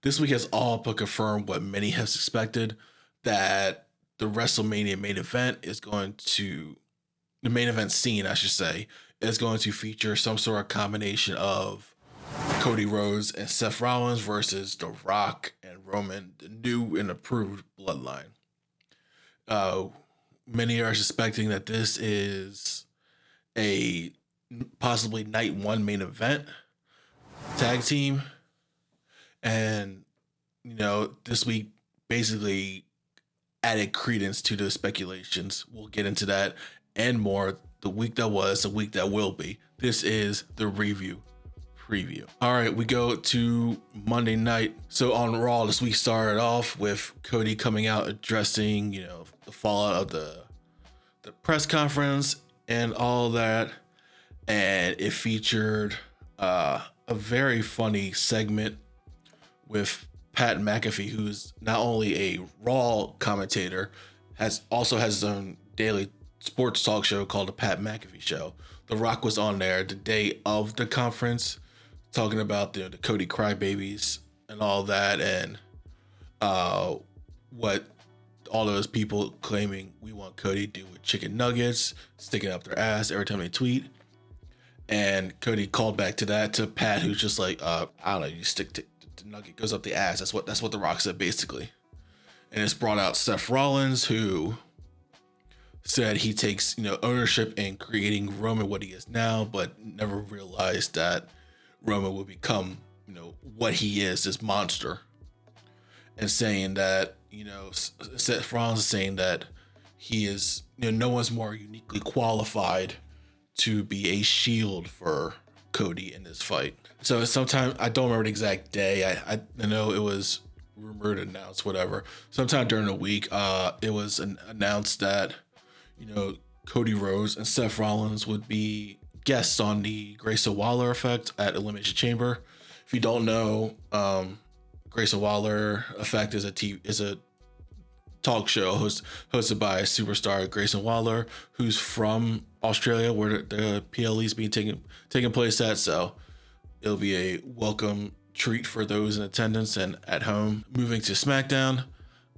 this week has all but confirmed what many have expected, that the WrestleMania main event is going to, the main event scene, I should say, is going to feature some sort of combination of Cody Rhodes and Seth Rollins versus The Rock and Roman, the new and approved bloodline. Many are suspecting that this is a possibly night one main event tag team. And, this week basically added credence to the speculations. We'll get into that and more. The week that was, the week that will be. This is the review preview. All right, we go to Monday night. So on Raw, this week started off with Cody coming out addressing, the fallout of the press conference and all that. And it featured a very funny segment with Pat McAfee, who's not only a Raw commentator, also has his own daily sports talk show called the Pat McAfee Show. The Rock was on there the day of the conference, talking about the Cody crybabies and all that, and what all those people claiming we want Cody to do with chicken nuggets, sticking up their ass every time they tweet. And Cody called back to that to Pat, who's just like, I don't know, you stick to the nugget, goes up the ass. That's what The Rock said, basically. And it's brought out Seth Rollins, who said he takes, ownership in creating Roman what he is now, but never realized that Roman would become, what he is, this monster. And saying that, Seth Rollins is saying that he is, no one's more uniquely qualified to be a shield for Cody in this fight. So sometime, I don't remember the exact day. I know it was rumored, announced, whatever. Sometime during the week, it was announced that, Cody Rhodes and Seth Rollins would be guests on the Grayson Waller Effect at Elimination Chamber. If you don't know, Grayson Waller Effect is a talk show hosted by superstar Grayson Waller, who's from Australia, where the PLE is being taking place at. So it'll be a welcome treat for those in attendance and at home. Moving to SmackDown,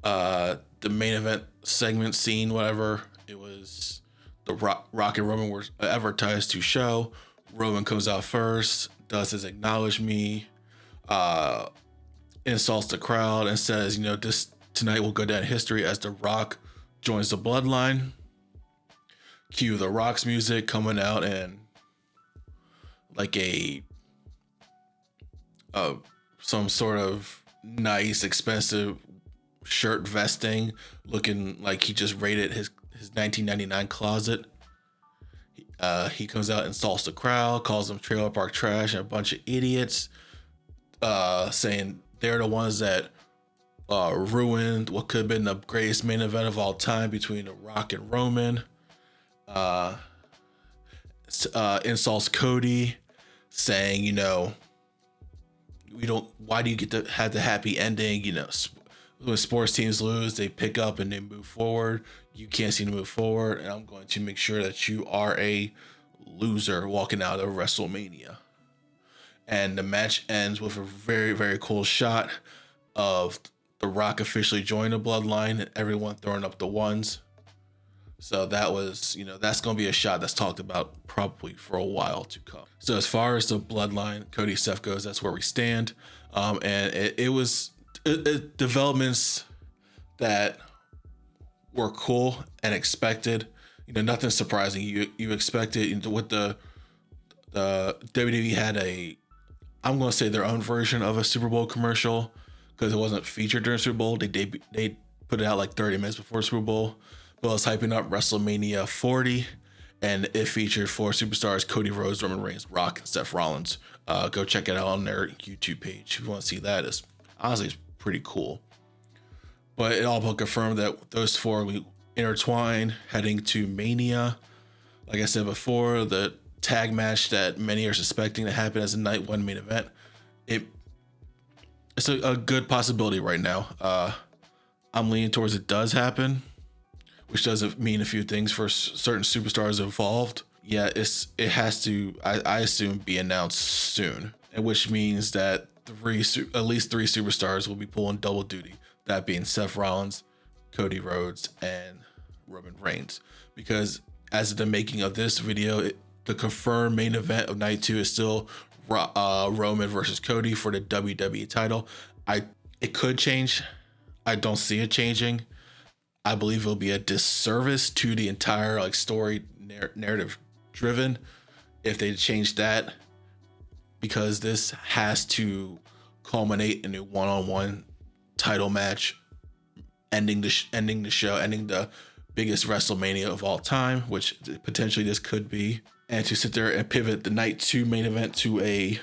the main event segment scene, whatever, it was the Rock and Roman were advertised to show. Roman comes out first, does his acknowledge me, insults the crowd, and says, this tonight will go down in history as The Rock joins the bloodline. Cue The Rock's music coming out, and like some sort of nice, expensive shirt vesting, looking like he just raided his 1999 closet. He comes out, insults the crowd, calls them trailer park trash and a bunch of idiots, saying they're the ones that ruined what could have been the greatest main event of all time between The Rock and Roman. Insults Cody, saying, why do you get to have the happy ending? When sports teams lose, they pick up and they move forward. You can't seem to move forward, and I'm going to make sure that you are a loser walking out of WrestleMania. And the match ends with a very, very cool shot of The Rock officially joining the bloodline and everyone throwing up the ones. So that was, that's going to be a shot that's talked about probably for a while to come. So as far as the bloodline, Cody Seth goes, that's where we stand. And it was developments that were cool and expected. Nothing surprising. You expected with the WWE had I'm going to say their own version of a Super Bowl commercial, because it wasn't featured during Super Bowl. They put it out like 30 minutes before Super Bowl. But it's hyping up WrestleMania 40, and it featured 4 superstars: Cody Rhodes, Roman Reigns, Rock, and Seth Rollins. Go check it out on their YouTube page if you want to see that. It's honestly pretty cool. But it all but confirmed that those 4 will intertwine heading to Mania. Like I said before, the tag match that many are suspecting to happen as a night one main event, it's a good possibility right now. I'm leaning towards it does happen, which doesn't mean a few things for certain superstars involved. Yeah, it has to, I assume, be announced soon, and which means that at least three superstars will be pulling double duty. That being Seth Rollins, Cody Rhodes, and Roman Reigns. Because as of the making of this video, the confirmed main event of night 2 is still Roman versus Cody for the WWE title. It could change. I don't see it changing. I believe it'll be a disservice to the entire like story narrative driven if they change that, because this has to culminate in a one-on-one title match, ending the show, ending the biggest WrestleMania of all time, which potentially this could be. And to sit there and pivot the night 2 main event to a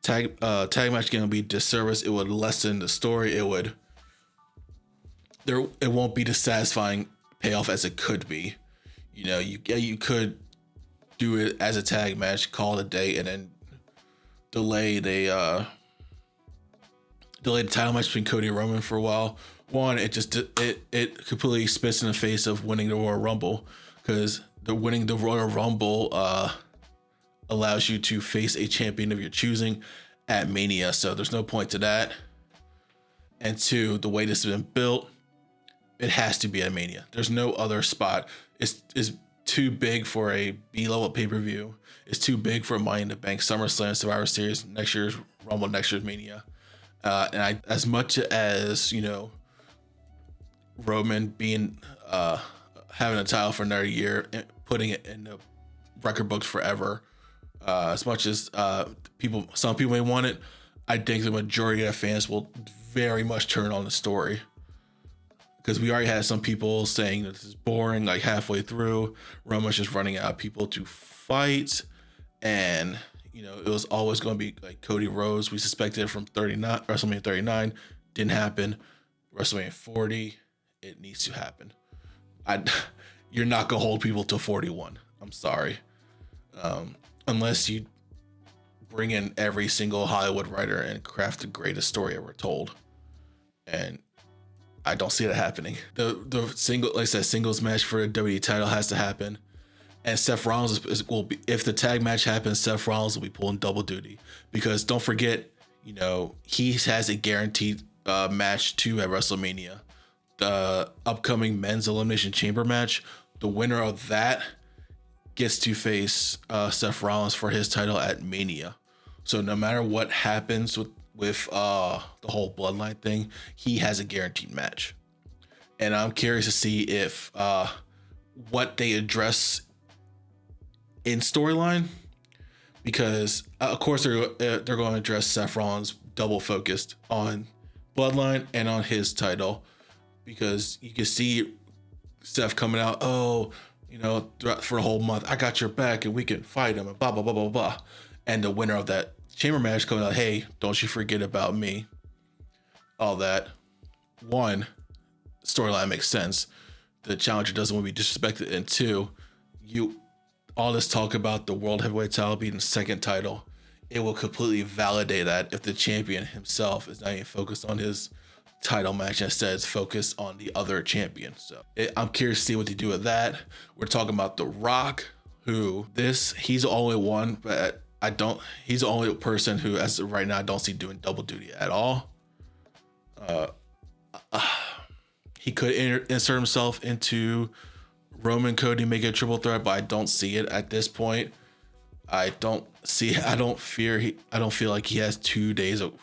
tag match going to be disservice. It would lessen the story. It won't be the satisfying payoff as it could be. You know, you could do it as a tag match, call it a day, and then delay the title match between Cody and Roman for a while. One, it completely spits in the face of winning the Royal Rumble, because winning the Royal Rumble allows you to face a champion of your choosing at Mania. So there's no point to that. And two, the way this has been built, it has to be at Mania. There's no other spot. It's too big for a B-level pay-per-view. It's too big for Money in the Bank, SummerSlam, Survivor Series, next year's Rumble, next year's Mania. And as much as, you know, Roman being having a title for another year, putting it in the record books forever, as much as some people may want it, I think the majority of fans will very much turn on the story, because we already had some people saying that this is boring, like halfway through. Roman's just running out of people to fight, and you know, it was always going to be like Cody Rhodes. We suspected it from WrestleMania 39, didn't happen. WrestleMania 40, it needs to happen. You're not gonna hold people to 41. I'm sorry, unless you bring in every single Hollywood writer and craft the greatest story ever told, and I don't see that happening. The singles match for the WWE title has to happen, and Seth Rollins will be, if the tag match happens, Seth Rollins will be pulling double duty, because don't forget, you know, he has a guaranteed match too at WrestleMania. The upcoming men's Elimination Chamber match, the winner of that gets to face Seth Rollins for his title at Mania. So no matter what happens with the whole bloodline thing, he has a guaranteed match. And I'm curious to see if what they address in storyline, because of course they're going to address Seth Rollins double focused on bloodline and on his title, because you can see Seth coming out, oh, you know, for a whole month, I got your back and we can fight him and blah, blah, blah, blah, blah. And the winner of that chamber match coming out, hey, don't you forget about me. All that. One, storyline makes sense. The challenger doesn't want to be disrespected. And two, all this talk about the World Heavyweight title being the second title, it will completely validate that if the champion himself is not even focused on his title match, instead it's focused on the other champion. So I'm curious to see what they do with that. We're talking about The Rock, who he's the only one, but he's the only person who, as of right now, I don't see doing double duty at all. He could insert himself into Roman Cody, make it a triple threat, but I don't see it at this point. I don't feel like he has 2 days of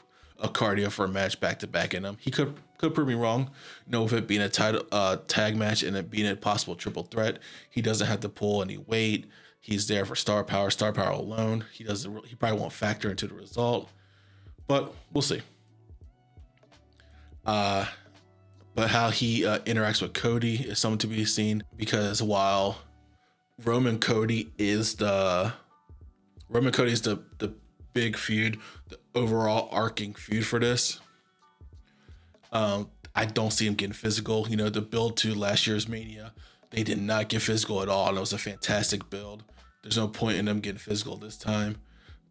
cardio for a match back to back in him. He could prove me wrong. You know, with it being a title tag match and it being a possible triple threat, he doesn't have to pull any weight. He's there for star power alone. He probably won't factor into the result, but we'll see. But how he interacts with Cody is something to be seen, because while Roman Cody is the big feud, the overall arcing feud for this, I don't see him getting physical. You know, the build to last year's Mania, they did not get physical at all, and it was a fantastic build. There's no point in them getting physical this time.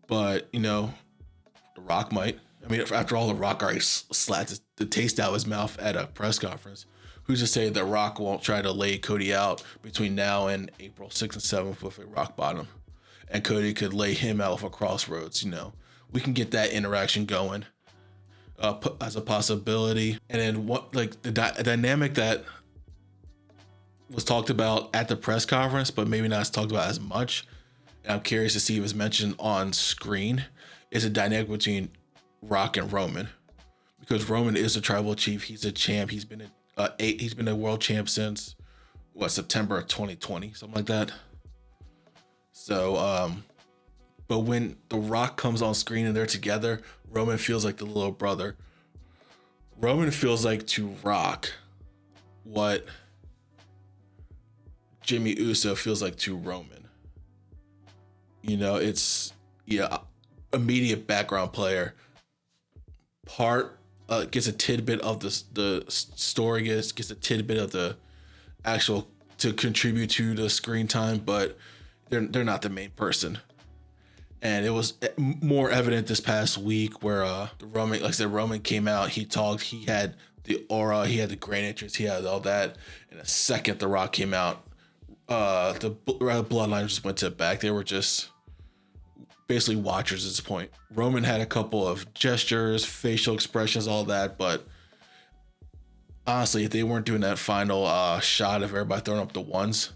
But, you know, The Rock might. I mean, after all, The Rock already slapped the taste out of his mouth at a press conference. Who's to say that Rock won't try to lay Cody out between now and April 6th and 7th with a rock bottom? And Cody could lay him out with a crossroads, you know, we can get that interaction going as a possibility. And then what, like the dynamic that was talked about at the press conference, but maybe not talked about as much, and I'm curious to see if it's mentioned on screen, is a dynamic between Rock and Roman, because Roman is a tribal chief. He's a champ. He's been a world champ since September of 2020, something like that. So, but when The Rock comes on screen and they're together, Roman feels like the little brother. Roman feels like to Rock what Jimmy Uso feels like to Roman. You know, it's immediate background player. Part gets a tidbit of the story, gets a tidbit of the actual to contribute to the screen time, but they're not the main person. And it was more evident this past week where Roman, like I said, Roman came out, he talked, he had the aura, he had the great entrance, he had all that. And the second The Rock came out, the bloodline just went to the back. They were just basically watchers at this point. Roman had a couple of gestures, facial expressions, all that, but honestly, if they weren't doing that final shot of everybody throwing up the ones,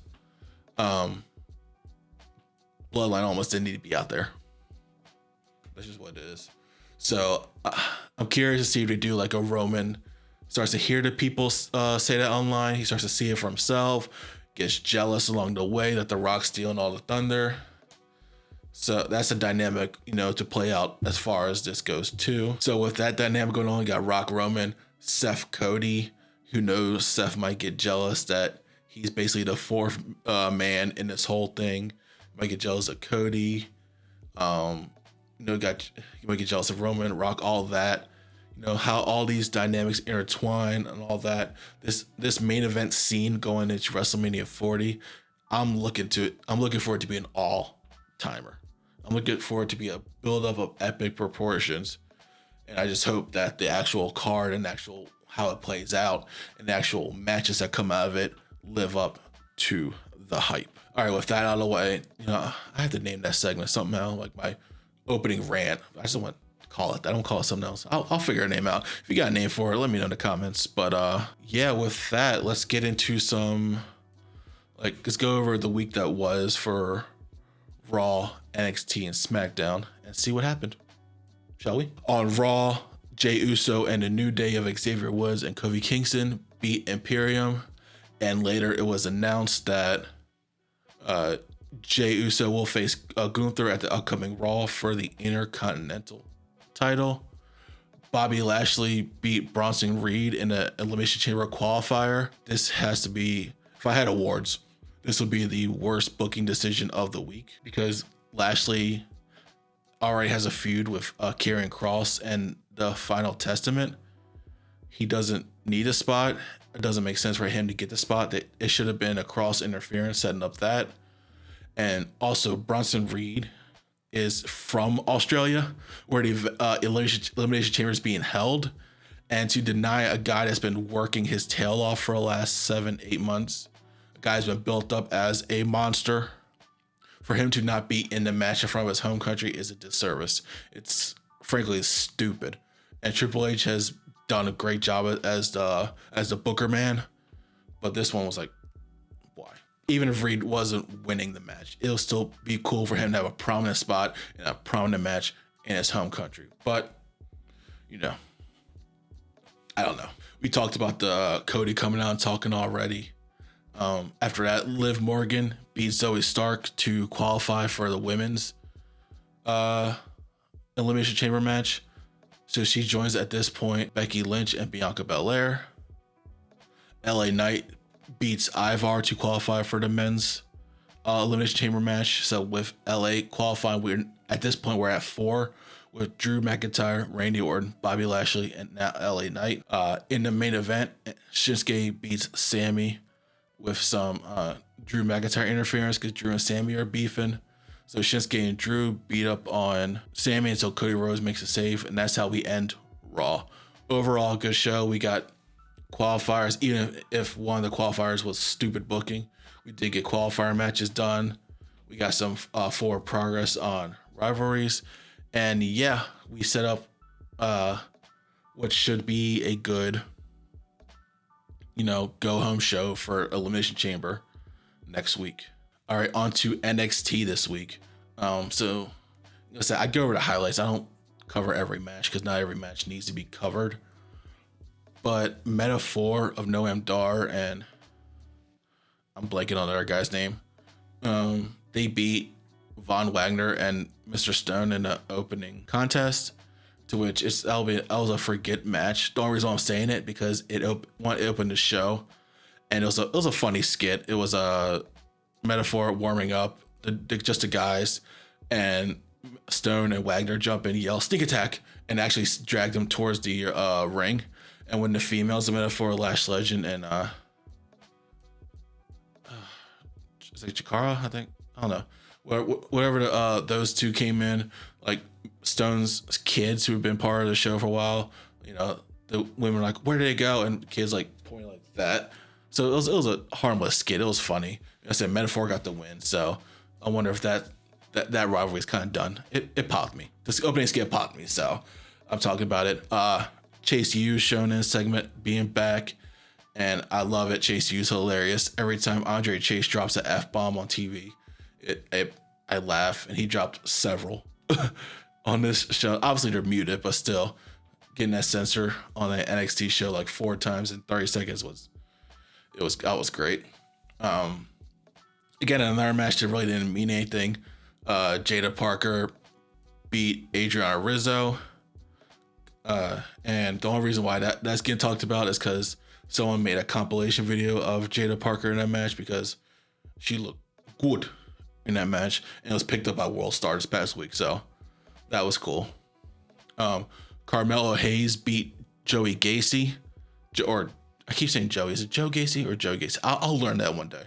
Bloodline almost didn't need to be out there. That's just what it is. So I'm curious to see if they do like a Roman starts to hear the people say that online. He starts to see it for himself, gets jealous along the way that The Rock's stealing all the thunder. So that's a dynamic, to play out as far as this goes too. So with that dynamic going on, you got Rock Roman, Seth Cody, who knows Seth might get jealous that he's basically the fourth man in this whole thing. Might get jealous of Cody. You might get jealous of Roman, Rock, all that. How all these dynamics intertwine and all that. This main event scene going into WrestleMania 40, I'm looking for it to be an all-timer. I'm looking for it to be a build-up of epic proportions. And I just hope that the actual card and actual how it plays out and the actual matches that come out of it live up to the hype. All right, with that out of the way, I have to name that segment something else, like my opening rant. I just don't want to call it that. I don't call it something else. I'll figure a name out. If you got a name for it, let me know in the comments. But with that, let's get into let's go over the week that was for Raw, NXT, and SmackDown and see what happened. Shall we? On Raw, Jey Uso and the New Day of Xavier Woods and Kofi Kingston beat Imperium. And later it was announced that Jey Uso will face Gunther at the upcoming Raw for the Intercontinental title. Bobby Lashley beat Bronson Reed in the Elimination Chamber qualifier. This has to be, if I had awards, this would be the worst booking decision of the week because Lashley already has a feud with Karrion Kross and the Final Testament. He doesn't need a spot. It doesn't make sense for him to get the spot. It should have been a cross interference setting up that. And also Bronson Reed is from Australia where the Elimination Chamber is being held. And to deny a guy that's been working his tail off for the last 7-8 months, a guy's been built up as a monster, for him to not be in the match in front of his home country is a disservice. It's frankly stupid. And Triple H has done a great job as the booker man, but this one was like, why? Even if Reed wasn't winning the match, it'll still be cool for him to have a prominent spot in a prominent match in his home country. But I don't know. We talked about the Cody coming out and talking already. After that, Liv Morgan beat Zoe Stark to qualify for the women's Elimination Chamber match. So she joins at this point Becky Lynch and Bianca Belair. LA Knight beats Ivar to qualify for the men's Elimination Chamber match. So with LA qualifying, at this point we're at 4 with Drew McIntyre, Randy Orton, Bobby Lashley, and now LA Knight. In the main event, Shinsuke beats Sammy with some Drew McIntyre interference because Drew and Sammy are beefing. So Shinsuke and Drew beat up on Sammy until Cody Rhodes makes a save, and that's how we end Raw. Overall, good show. We got qualifiers, even if one of the qualifiers was stupid booking. We did get qualifier matches done. We got some forward progress on rivalries. And yeah, we set up what should be a good, go home show for Elimination Chamber next week. All right, on to NXT this week. So I go over the highlights. I don't cover every match because not every match needs to be covered. But Metaphor of Noam Dar and I'm blanking on the other guy's name. They beat Von Wagner and Mr. Stone in the opening contest, to which that was a forget match. The only reason why I'm saying it because it opened the show, and it was a funny skit. It was a Metaphor warming up, just the guys, and Stone and Wagner jump in, yell sneak attack, and actually drag them towards the ring. And when the females, the Metaphor, Lash Legend, and is it Chikara? I think, I don't know. Whatever those two came in, like Stone's kids who have been part of the show for a while, the women were like, where did they go? And kids like pointing like that. So it was a harmless skit. It was funny. I said Metaphor got the win. So I wonder if that rivalry is kind of done. It popped me. This opening skit popped me. So I'm talking about it. Chase U's Shonen segment being back. And I love it. Chase U's hilarious. Every time Andre Chase drops an F-bomb on TV, I laugh, and he dropped several on this show. Obviously they're muted, but still getting that censor on an NXT show like 4 times in 30 seconds was great. Again, another match that really didn't mean anything. Jada Parker beat Adriana Rizzo. And the only reason why that's getting talked about is because someone made a compilation video of Jada Parker in that match because she looked good in that match, and it was picked up by World Star this past week, so that was cool. Carmelo Hayes beat Joey Gacy, or I keep saying Joey. Is it Joe Gacy or Joe Gacy? I'll learn that one day.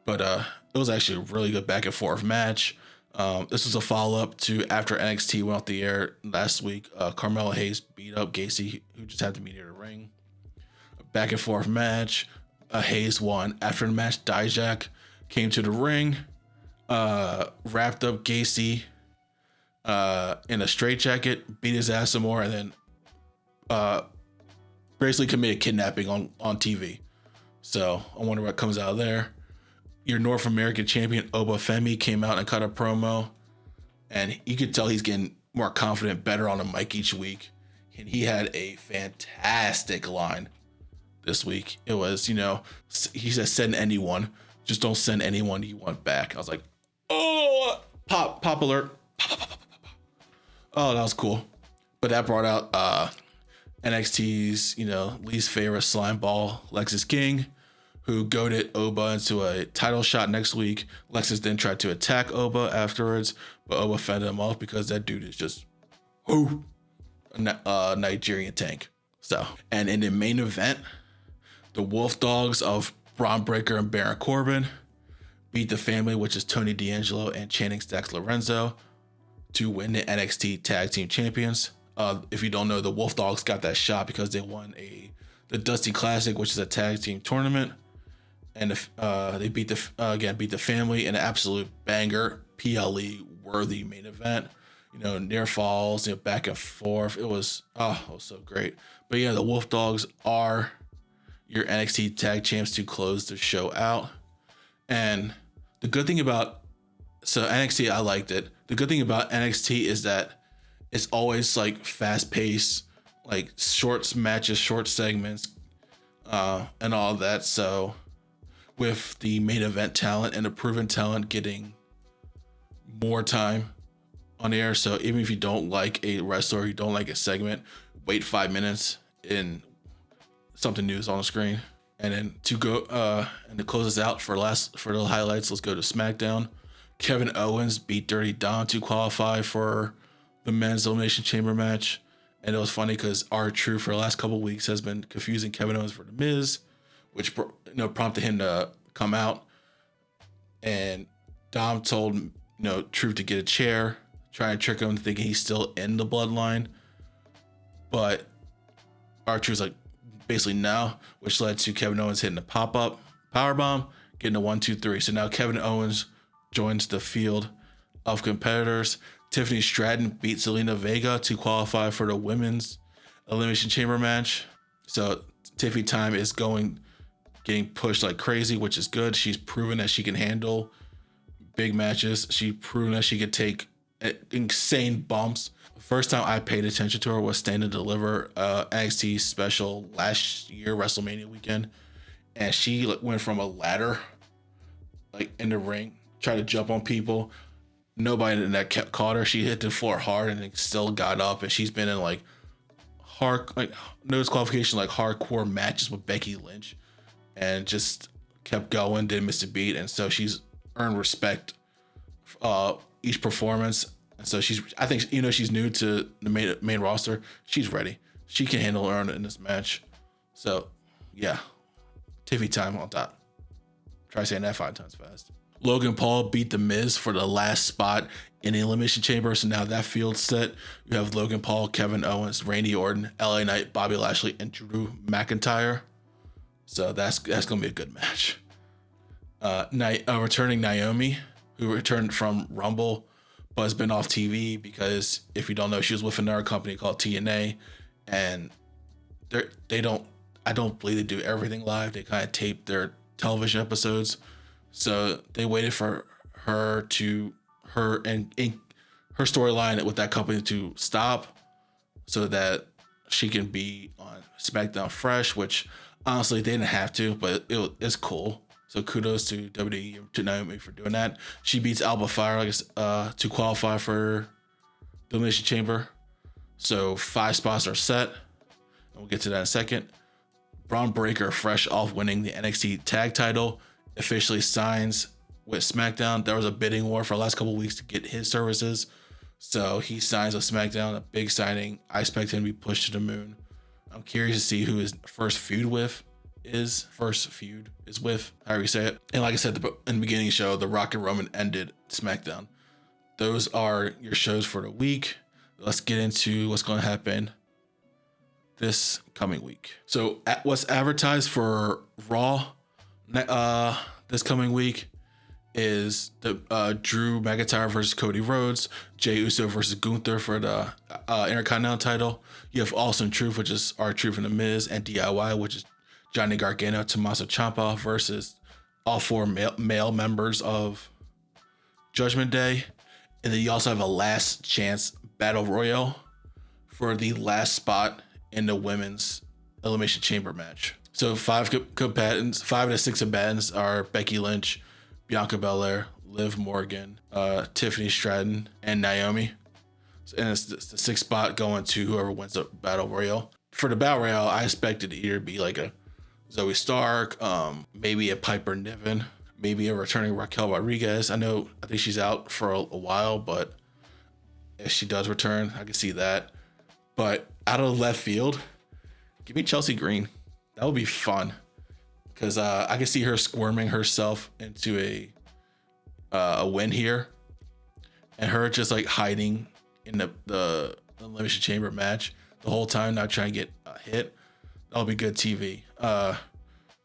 But it was actually a really good back and forth match. This was a follow up to after NXT went off the air last week. Carmelo Hayes beat up Gacy, who just had to meet near the ring. Back and forth match. Hayes won. After the match, Dijak came to the ring, wrapped up Gacy in a straitjacket, beat his ass some more, and then basically committed kidnapping on TV. So I wonder what comes out of there. Your North American champion Oba Femi came out and cut a promo, and you could tell he's getting more confident, better on the mic each week. And he had a fantastic line this week. It was, he said, send anyone, just don't send anyone you want back. I was like, oh, pop alert. Pop. Oh, that was cool. But that brought out NXT's, least favorite slime ball, Lexis King, who goaded Oba into a title shot next week. Lexis then tried to attack Oba afterwards, but Oba fended him off because that dude is just a Nigerian tank. So, and in the main event, the Wolf Dogs of Braun Breaker and Baron Corbin beat the family, which is Tony D'Angelo and Channing Stacks Lorenzo, to win the NXT Tag Team Champions. If you don't know, the Wolf Dogs got that shot because they won the Dusty Classic, which is a tag team tournament, and they beat the family in an absolute banger, PLE worthy main event. Near falls, back and forth. It was so great. But yeah, the Wolf Dogs are your NXT Tag Champs to close the show out. And the good thing about NXT, I liked it. The good thing about NXT is that it's always like fast paced, like short matches, short segments, and all that. So with the main event talent and the proven talent getting more time on the air. So even if you don't like a wrestler, you don't like a segment, wait 5 minutes and something new is on the screen. And then to close us out for the highlights, let's go to SmackDown. Kevin Owens beat Dirty Dom to qualify for the men's Elimination Chamber match. And it was funny because R-Truth for the last couple of weeks has been confusing Kevin Owens for The Miz, which prompted him to come out. And Dom told Truth to get a chair, trying to trick him into thinking he's still in the bloodline. But R-Truth's like, basically no, which led to Kevin Owens hitting a pop-up powerbomb, getting a 1, 2, 3. So now Kevin Owens joins the field of competitors. Tiffany Stratton beat Zelina Vega to qualify for the women's Elimination Chamber match. So Tiffy time is getting pushed like crazy, which is good. She's proven that she can handle big matches. She's proven that she could take insane bumps. First time I paid attention to her was Stand and Deliver NXT special last year, WrestleMania weekend. And she went from a ladder like in the ring, tried to jump on people. Nobody in that caught her. She hit the floor hard and still got up. And she's been in like no disqualification, like hardcore matches with Becky Lynch, and just kept going, didn't miss a beat. And so she's earned respect each performance. And so I think she's new to the main roster. She's ready. She can handle her in this match. So yeah, Tiffy time on top. Try saying that 5 times fast. Logan Paul beat The Miz for the last spot in the Elimination Chamber. So now that field's set. You have Logan Paul, Kevin Owens, Randy Orton, LA Knight, Bobby Lashley, and Drew McIntyre. So that's gonna be a good match. Returning Naomi, who returned from Rumble, but has been off TV because if you don't know, she was with another company called TNA, and I don't believe they do everything live. They kind of tape their television episodes. So they waited for her storyline with that company to stop so that she can be on SmackDown fresh, which honestly they didn't have to, but it's cool. So kudos to WWE, to Naomi for doing that. She beats Alba Fire to qualify for the Elimination Chamber. So 5 spots are set, and we'll get to that in a second. Braun Breaker, fresh off winning the NXT tag title, officially signs with SmackDown. There was a bidding war for the last couple of weeks to get his services. So he signs with SmackDown, a big signing. I expect him to be pushed to the moon. I'm curious to see who his first feud is with, however you say it. And like I said in the beginning of the show, The Rock and Roman ended SmackDown. Those are your shows for the week. Let's get into what's going to happen this coming week. So what's advertised for Raw this coming week is the Drew McIntyre versus Cody Rhodes, Jey Uso versus Gunther for the Intercontinental title. You have Awesome Truth, which is R-Truth and The Miz, and DIY, which is Johnny Gargano, Tommaso Ciampa versus all 4 male members of Judgment Day. And then you also have a last chance battle royal for the last spot in the women's Elimination Chamber match. So 5 of the 6 combatants are Becky Lynch, Bianca Belair, Liv Morgan, Tiffany Stratton, and Naomi. And it's the 6th spot going to whoever wins the battle royal. For the battle royal, I expected to either be like a Zoe Stark, maybe a Piper Niven, maybe a returning Raquel Rodriguez. I think she's out for a while, but if she does return, I can see that. But out of left field, give me Chelsea Green. That would be fun, because I can see her squirming herself into a win here, and her just like hiding in the Elimination Chamber match the whole time, not trying to get a hit. That'll be good TV.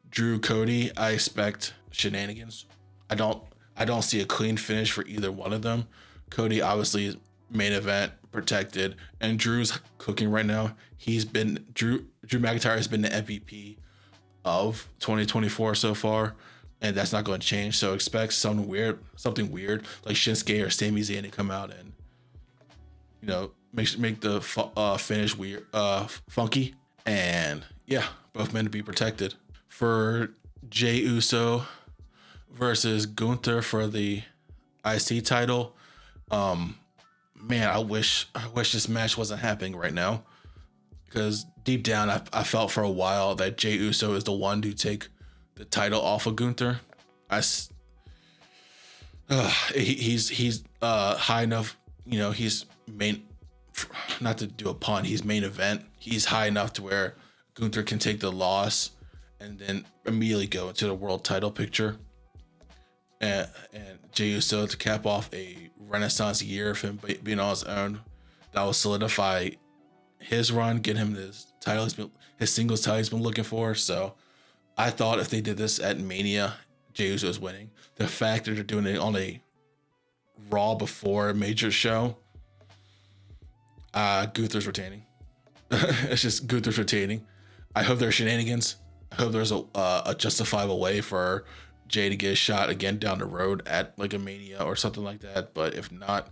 Drew Cody, I expect shenanigans. I don't see a clean finish for either one of them. Cody obviously is main event protected, and Drew's cooking right now. Drew McIntyre has been the MVP of 2024 so far, and that's not going to change. So expect something weird like Shinsuke or Sami Zayn to come out and make the finish weird, funky, and yeah, both men to be protected. For Jey Uso versus Gunther for the IC title, man, I wish this match wasn't happening right now, because deep down I felt for a while that Jey Uso is the one to take the title off of Gunther. He's high enough, he's main, not to do a pun, he's main event. He's high enough to where Gunther can take the loss and then immediately go into the world title picture. And Jey Uso to cap off a renaissance year of him being on his own, that will solidify his run, get him this title, his singles title he's been looking for. So I thought if they did this at Mania, Jey Uso is winning. The fact that they're doing it on a Raw before a major show. Gunther's retaining. It's just Gunther's retaining. I hope there's shenanigans. I hope there's a justifiable way for Jay to get a shot again down the road at like a Mania or something like that. But if not,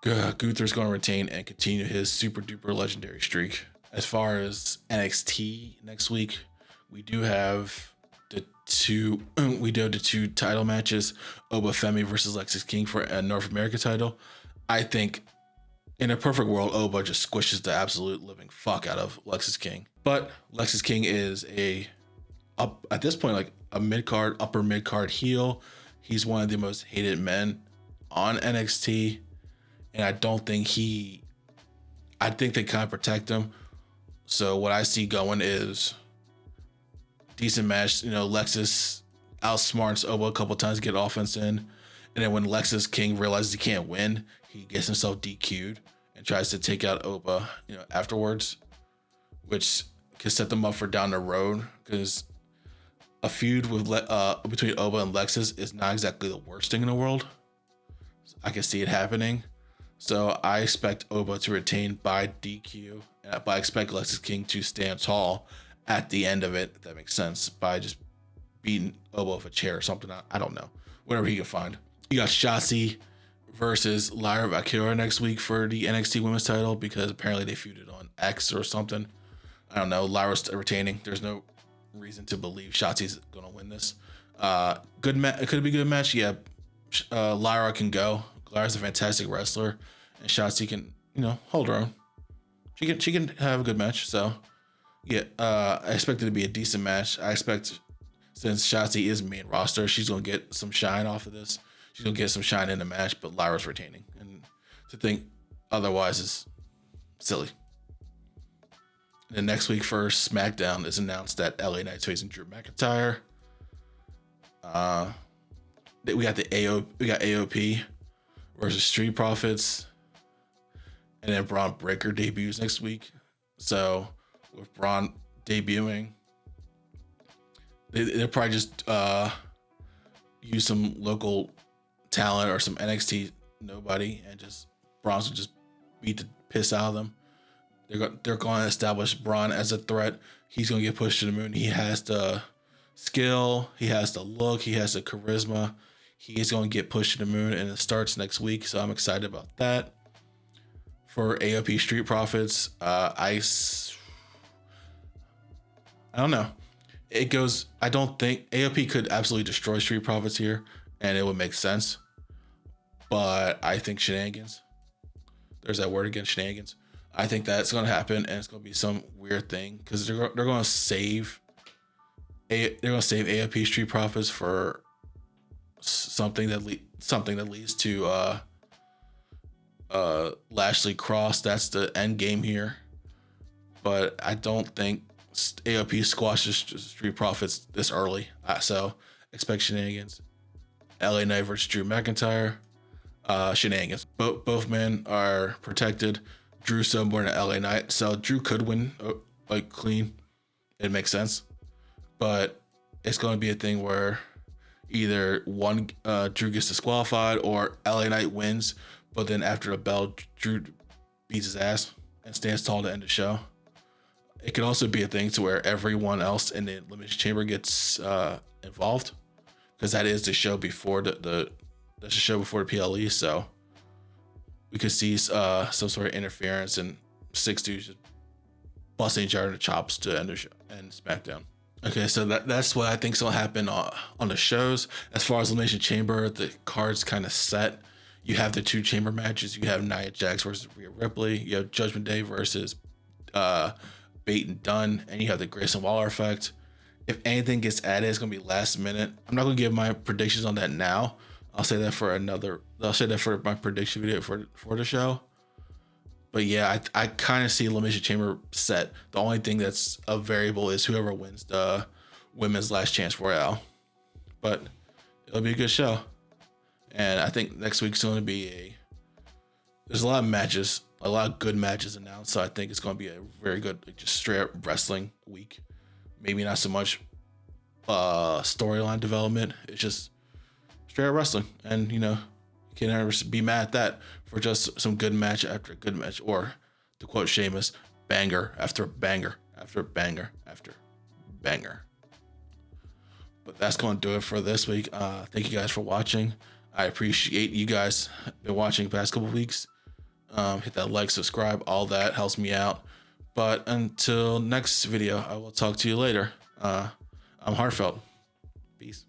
Gunther's going to retain and continue his super duper legendary streak. As far as NXT next week, we do have the two title matches: Oba Femi versus Lexis King for a North America title. I think in a perfect world, Oba just squishes the absolute living fuck out of Lexis King. But Lexis King is at this point like a upper mid card heel. He's one of the most hated men on NXT, and I think they kind of protect him. So what I see going is decent match. Lexis outsmarts Oba a couple times to get offense in. And then when Lexis King realizes he can't win, he gets himself DQ'd and tries to take out Oba, afterwards, which can set them up for down the road, because a feud with between Oba and Lexis is not exactly the worst thing in the world. I can see it happening. So I expect Oba to retain by DQ, but I expect Lexis King to stand tall at the end of it, if that makes sense, by just beating Oba with a chair or something. I don't know. Whatever he can find. You got Shotzi versus Lyra Valkyria next week for the NXT Women's title, because apparently they feuded on X or something. I don't know. Lyra's retaining. There's no reason to believe Shotzi's going to win this. It could be a good match. Yeah. Lyra can go. Lyra's a fantastic wrestler, and Shotzi can, hold her own. She can have a good match. So yeah, I expect it to be a decent match. I expect, since Shotzi is main roster, she's gonna get some shine off of this. She's gonna get some shine in the match, but Lyra's retaining, and to think otherwise is silly. And then next week for SmackDown is announced that LA Knight's facing Drew McIntyre. We got AOP versus Street Profits, and then Braun Breaker debuts next week. So with Braun debuting, they'll probably just use some local talent or some NXT nobody, and just Braun's will just beat the piss out of them. They're going to establish Braun as a threat. He's going to get pushed to the moon. He has the skill, he has the look, he has the charisma. He is going to get pushed to the moon, and it starts next week, so I'm excited about that. For AOP Street Profits, I don't know. I don't think AOP could absolutely destroy Street Profits here, and it would make sense. But I think shenanigans. There's that word again, shenanigans. I think that's going to happen, and it's going to be some weird thing, because they're going to save AOP Street Profits for something that leads to Lashley Cross. That's the end game here. But I don't think AOP squashes Street Profits this early. So expect shenanigans. LA Knight versus Drew McIntyre. Shenanigans. Both men are protected. Drew's so more than LA Knight, so Drew could win clean. It makes sense. But it's going to be a thing where either one Drew gets disqualified, or LA Knight wins, but then after the bell, Drew beats his ass and stands tall to end the show. It could also be a thing to where everyone else in the Elimination Chamber gets involved, because that is the show before the show before the PLE. So we could see some sort of interference and six dudes just busting each other in the chops to end the show and SmackDown. Okay, so that's what I think is going to happen on the shows. As far as Elimination Chamber, the card's kind of set. You have the two chamber matches. You have Nia Jax versus Rhea Ripley. You have Judgment Day versus Bate and Dunn. And you have the Grayson Waller effect. If anything gets added, it's going to be last minute. I'm not going to give my predictions on that now. I'll say that for my prediction video for the show. But yeah, I kind of see Elimination Chamber set. The only thing that's a variable is whoever wins the Women's Last Chance Royale. But it'll be a good show. And I think next week's going to be there's a lot of matches, a lot of good matches announced. So I think it's going to be a very good, just straight up wrestling week. Maybe not so much storyline development. It's just straight up wrestling. And, You can never be mad at that for just some good match after good match, or to quote Sheamus, banger after banger after banger after banger. But that's going to do it for this week. Thank you guys for watching. I appreciate you guys been watching the past couple weeks. Hit that like, subscribe, all that helps me out. But until next video, I will talk to you later. I'm Heartfelt. Peace.